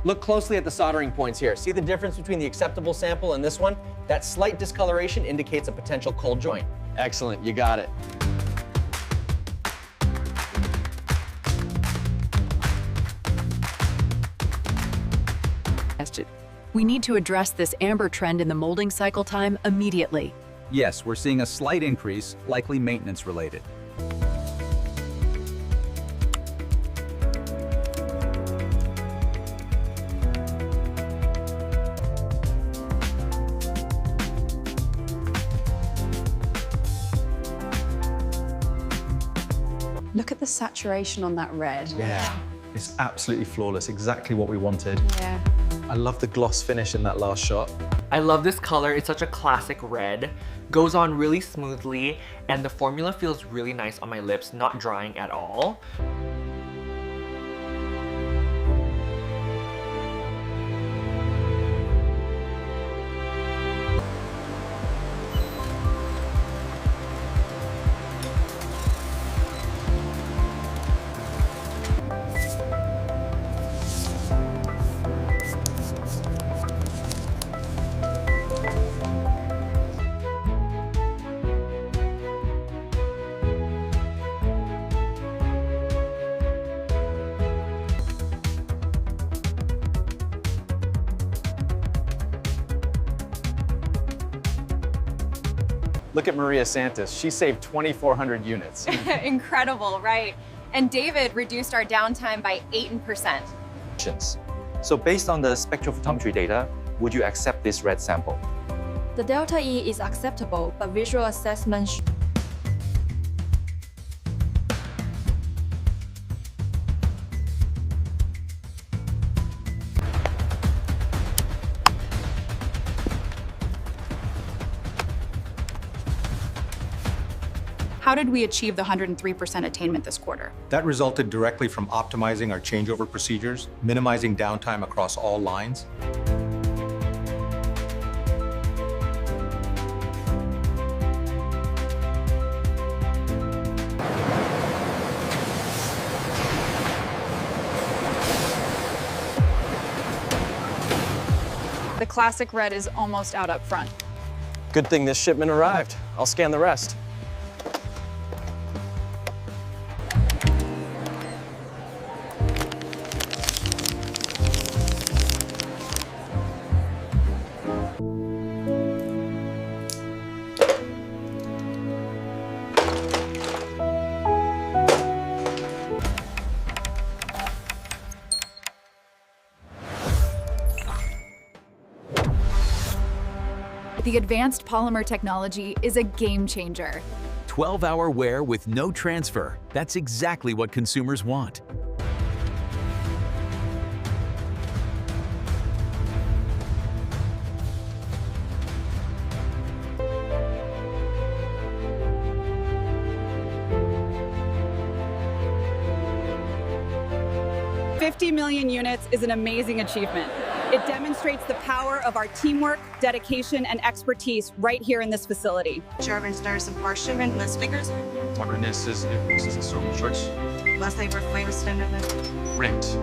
Look closely at the soldering points here. See the difference between the acceptable sample and this one? That slight discoloration indicates a potential cold joint. Excellent, you got it. We need to address this amber trend in the molding cycle time immediately. Yes, we're seeing a slight increase, likely maintenance related. Look at the saturation on that red. Yeah, it's absolutely flawless, exactly what we wanted. Yeah. I love the gloss finish in that last shot. I love this color, it's such a classic red. Goes on really smoothly, and the formula feels really nice on my lips, not drying at all. Look at Maria Santos. She saved 2,400 units. Incredible, right? And David reduced our downtime by 8%. So based on the spectrophotometry data, would you accept this red sample? The delta E is acceptable, but visual assessment How did we achieve the 103% attainment this quarter? That resulted directly from optimizing our changeover procedures, minimizing downtime across all lines. The classic red is almost out up front. Good thing this shipment arrived. I'll scan the rest. The advanced polymer technology is a game changer. 12-hour wear with no transfer. That's exactly what consumers want. $50 million units is an amazing achievement. It demonstrates the power of our teamwork, dedication, and expertise right here in this facility. Germans nurse and parchment, less figures. Modernist is so shorts. Less labor, flavor, standard. Ripped.